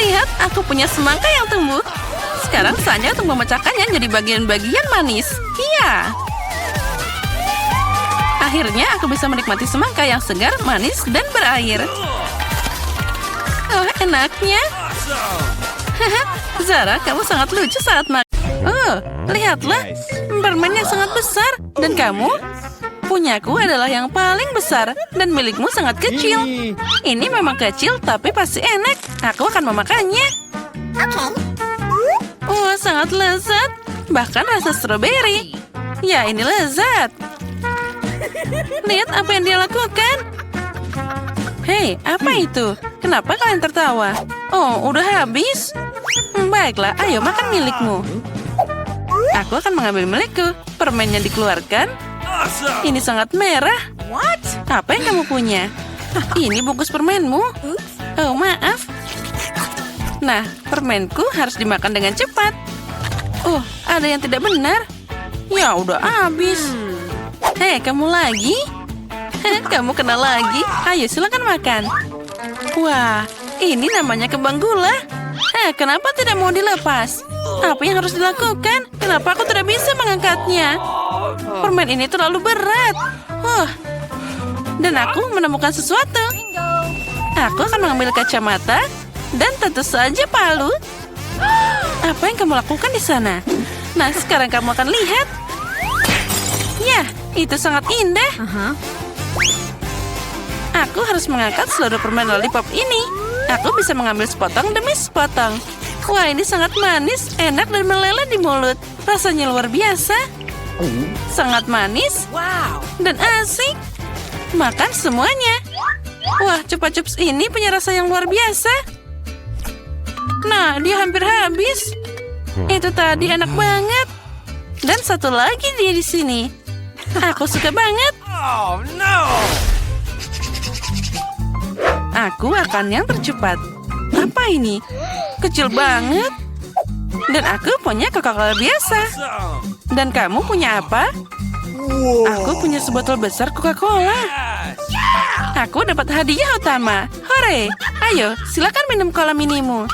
Lihat, aku punya semangka yang tumbuh. Sekarang saatnya untuk memecahkannya jadi bagian-bagian manis. Iya. Akhirnya aku bisa menikmati semangka yang segar, manis, dan berair. Oh, enaknya. Zara, kamu sangat lucu saat makan. Oh, lihatlah. Permen yang sangat besar. Dan kamu? Punyaku adalah yang paling besar. Dan milikmu sangat kecil. Ini memang kecil, tapi pasti enak. Aku akan memakannya. Wah, sangat lezat. Bahkan rasa stroberi. Ya, ini lezat. Lihat apa yang dia lakukan. Hei, apa itu? Kenapa kalian tertawa? Oh, udah habis? Baiklah, ayo makan milikmu. Aku akan mengambil milikku. Permennya dikeluarkan. Ini sangat merah. Apa yang kamu punya? Ini bungkus permenmu. Oh, maaf. Nah, permenku harus dimakan dengan cepat. Oh, ada yang tidak benar. Ya, udah habis. Hei, kamu lagi? Kamu kena lagi. Ayo, silakan makan. Wah, ini namanya kembang gula. Kenapa tidak mau dilepas? Apa yang harus dilakukan? Kenapa aku tidak bisa mengangkatnya? Permen ini terlalu berat. Dan aku menemukan sesuatu. Aku akan mengambil kacamata dan tentu saja palu. Apa yang kamu lakukan di sana? Nah, sekarang kamu akan lihat. Ya, itu sangat indah. Aku harus mengangkat seluruh permen lollipop ini. Aku bisa mengambil sepotong demi sepotong. Wah, ini sangat manis, enak dan meleleh di mulut. Rasanya luar biasa. Sangat manis dan asik. Makan semuanya. Wah, Chupa Chups ini punya rasa yang luar biasa. Nah, dia hampir habis. Itu tadi enak banget. Dan satu lagi dia di sini. Aku suka banget. Oh, no! Aku akan yang tercepat. Apa ini? Kecil banget. Dan aku punya Coca-Cola biasa. Dan kamu punya apa? Aku punya sebotol besar Coca-Cola. Aku dapat hadiah utama. Hore! Ayo, silakan minum cola minimu.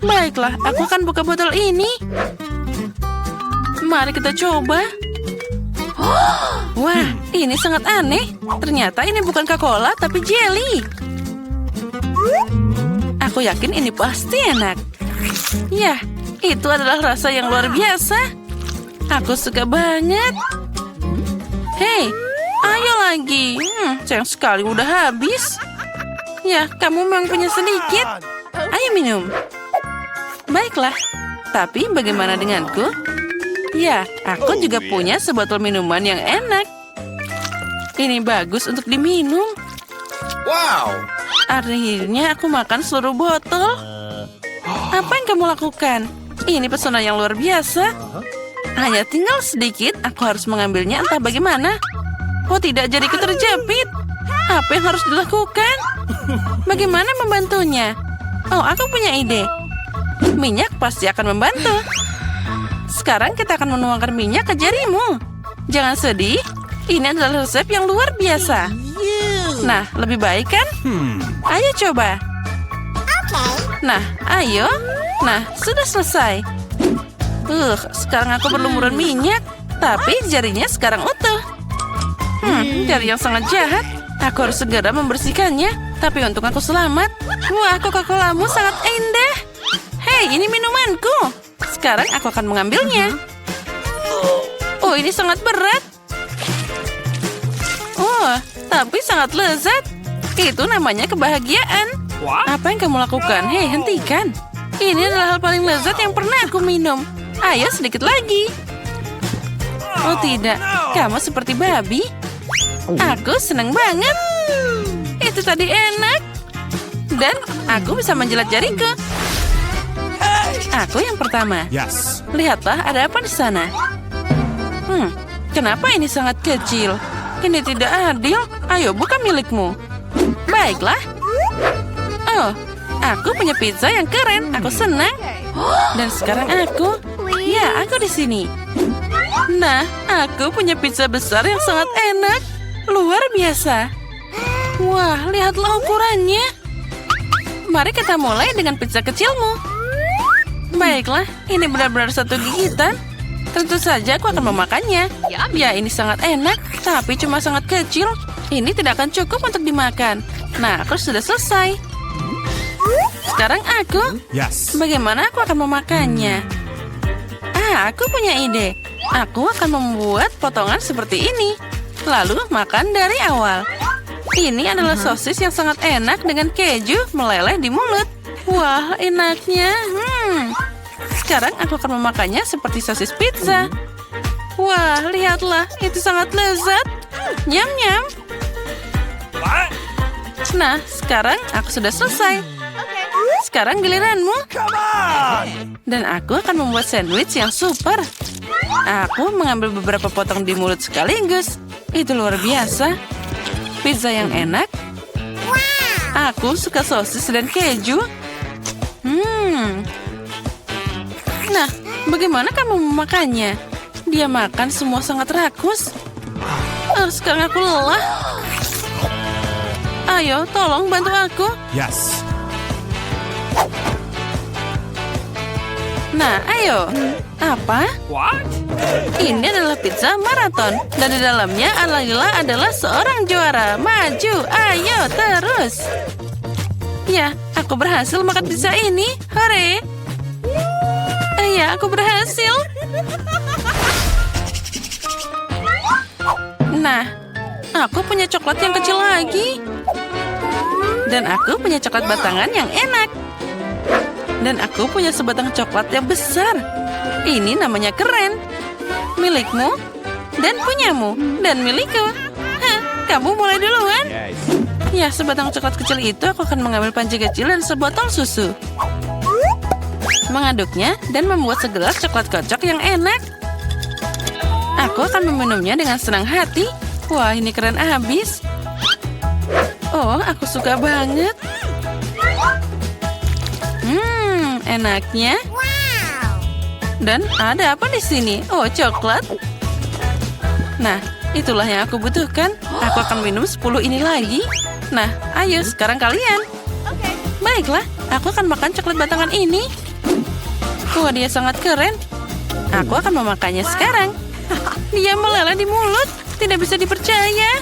Baiklah, aku akan buka botol ini. Mari kita coba. Wah, ini sangat aneh. Ternyata ini bukan Coca-Cola, tapi jelly. Aku yakin ini pasti enak. Ya, itu adalah rasa yang luar biasa. Aku suka banget. Hei, ayo lagi. Sayang sekali udah habis. Ya, kamu memang punya sedikit. Ayo minum. Baiklah, tapi bagaimana denganku? Ya, aku juga punya sebotol minuman yang enak. Ini bagus untuk diminum. Wow! Akhirnya aku makan seluruh botol. Apa yang kamu lakukan? Ini pesona yang luar biasa. Hanya tinggal sedikit, aku harus mengambilnya entah bagaimana. Oh tidak, jadiku terjepit. Apa yang harus dilakukan? Bagaimana membantunya? Oh, aku punya ide. Minyak pasti akan membantu. Sekarang kita akan menuangkan minyak ke jarimu. Jangan sedih, ini adalah resep yang luar biasa. Nah, lebih baik kan? Ayo coba. Nah, ayo. Nah, sudah selesai. Sekarang aku berlumuran minyak. Tapi jarinya sekarang utuh. Jari yang sangat jahat. Aku harus segera membersihkannya. Tapi untung aku selamat. Wah, Coca-Colamu sangat indah. Hei, ini minumanku. Sekarang aku akan mengambilnya. Oh, ini sangat berat. Oh, tapi sangat lezat. Itu namanya kebahagiaan. Apa yang kamu lakukan? Hei, hentikan. Ini adalah hal paling lezat yang pernah aku minum. Ayo sedikit lagi. Oh tidak, kamu seperti babi. Aku senang banget. Itu tadi enak. Dan aku bisa menjilat jariku. Aku yang pertama. Yes. Lihatlah, ada apa di sana? Kenapa ini sangat kecil? Ini tidak adil. Ayo, buka milikmu. Baiklah. Oh, aku punya pizza yang keren. Aku senang. Dan sekarang aku. Ya, aku di sini. Nah, aku punya pizza besar yang sangat enak. Luar biasa. Wah, lihatlah ukurannya. Mari kita mulai dengan pizza kecilmu. Baiklah, ini benar-benar satu gigitan. Tentu saja aku akan memakannya. Ya, ini sangat enak, tapi cuma sangat kecil. Ini tidak akan cukup untuk dimakan. Nah, aku sudah selesai. Sekarang aku. Yes. Bagaimana aku akan memakannya? Aku punya ide. Aku akan membuat potongan seperti ini. Lalu makan dari awal. Ini adalah sosis yang sangat enak dengan keju meleleh di mulut. Wah, enaknya. Sekarang aku akan memakannya seperti sosis pizza. Wah, lihatlah. Itu sangat lezat. Nyam-nyam. Nah, sekarang aku sudah selesai. Sekarang giliranmu. Come on! Dan aku akan membuat sandwich yang super. Aku mengambil beberapa potong di mulut sekaligus. Itu luar biasa. Pizza yang enak. Aku suka sosis dan keju. Nah, bagaimana kamu memakannya? Dia makan semua sangat rakus. Sekarang aku lelah. Ayo, tolong bantu aku. Yes. Nah, ayo. Apa? What? Ini adalah pizza maraton. Dan di dalamnya adalah seorang juara. Maju, ayo, terus. Ya, aku berhasil makan pizza ini. Hore. Ya, aku berhasil. Nah, aku punya coklat yang kecil lagi. Dan aku punya coklat batangan yang enak. Dan aku punya sebatang coklat yang besar. Ini namanya keren. Milikmu, dan punyamu, dan milikku. Hah, kamu mulai duluan. Ya, sebatang coklat kecil itu aku akan mengambil panci kecil dan sebotol susu. Mengaduknya dan membuat segelas coklat kocok yang enak. Aku akan meminumnya dengan senang hati. Wah, ini keren abis. Oh, aku suka banget. Enaknya. Dan ada apa di sini? Oh, coklat. Nah, itulah yang aku butuhkan. Aku akan minum 10 ini lagi. Nah, ayo sekarang kalian. Baiklah, aku akan makan coklat batangan ini. Wah, dia sangat keren. Aku akan memakannya sekarang. Dia meleleh di mulut. Tidak bisa dipercaya.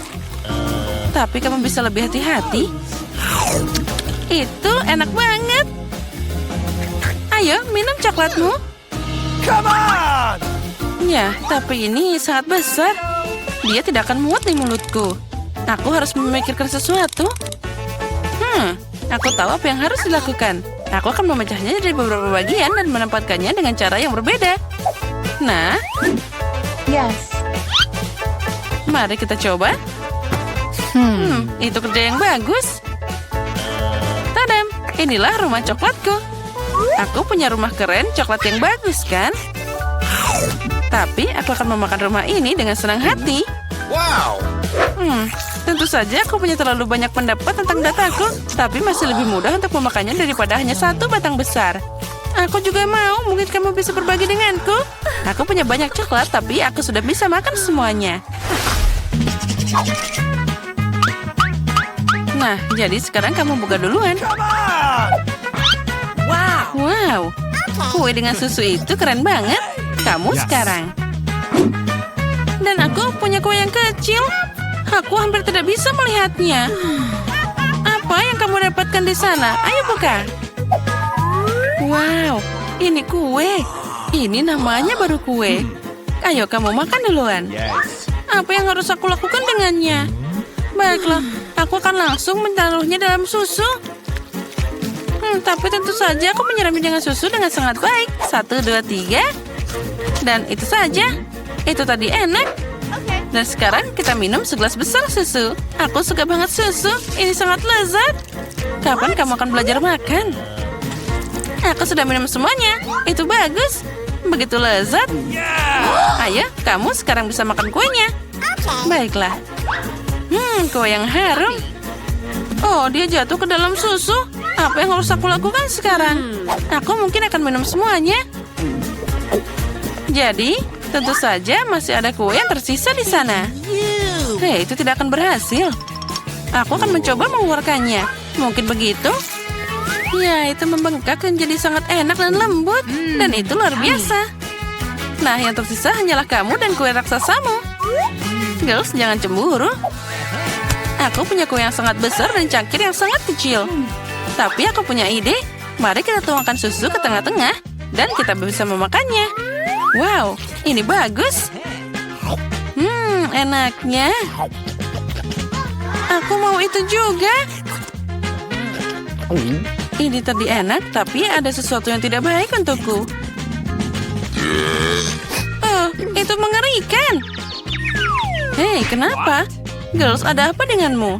Tapi kamu bisa lebih hati-hati. Itu enak banget. Ayo, minum coklatmu. Come on! Ya, tapi ini sangat besar. Dia tidak akan muat di mulutku. Aku harus memikirkan sesuatu. Aku tahu apa yang harus dilakukan. Aku akan memecahnya dari beberapa bagian dan menempatkannya dengan cara yang berbeda. Nah, Yes. mari kita coba. Itu kerja yang bagus. Tadam, inilah rumah coklatku. Aku punya rumah keren coklat yang bagus, kan? Tapi aku akan memakan rumah ini dengan senang hati. Wow! Tentu saja aku punya terlalu banyak pendapat tentang dataku, tapi masih lebih mudah untuk memakannya daripada hanya satu batang besar. Aku juga mau, mungkin kamu bisa berbagi denganku. Aku punya banyak coklat, tapi aku sudah bisa makan semuanya. Nah, jadi sekarang kamu buka duluan. Come on! Wow, kue dengan susu itu keren banget. Kamu sekarang. Dan aku punya kue yang kecil. Aku hampir tidak bisa melihatnya. Apa yang kamu dapatkan di sana? Ayo buka. Wow, ini kue. Ini namanya baru kue. Ayo kamu makan duluan. Yes. Apa yang harus aku lakukan dengannya? Baiklah, aku akan langsung menaruhnya dalam susu. Tapi tentu saja aku menyiramnya dengan susu dengan sangat baik. 1, 2, 3. Dan itu saja. Itu tadi enak. Dan sekarang kita minum segelas besar susu. Aku suka banget susu. Ini sangat lezat. Kapan kamu akan belajar makan? Aku sudah minum semuanya. Itu bagus. Begitu lezat. Ayo, kamu sekarang bisa makan kuenya. Baiklah. Kue yang harum. Oh, dia jatuh ke dalam susu. Apa yang harus aku lakukan sekarang? Aku mungkin akan minum semuanya. Jadi, tentu saja masih ada kue yang tersisa di sana. Hei, itu tidak akan berhasil. Aku akan mencoba mengeluarkannya. Mungkin begitu? Ya, itu membengkak dan jadi sangat enak dan lembut. Dan itu luar biasa. Nah, yang tersisa hanyalah kamu dan kue raksasamu. Girls, jangan cemburu. Aku punya kue yang sangat besar dan cangkir yang sangat kecil. Tapi aku punya ide. Mari kita tuangkan susu ke tengah-tengah. Dan kita bisa memakannya. Wow, ini bagus. Enaknya. Aku mau itu juga. Ini tadi enak, tapi ada sesuatu yang tidak baik untukku. Oh, itu mengerikan. Hei, kenapa? Girls, ada apa denganmu?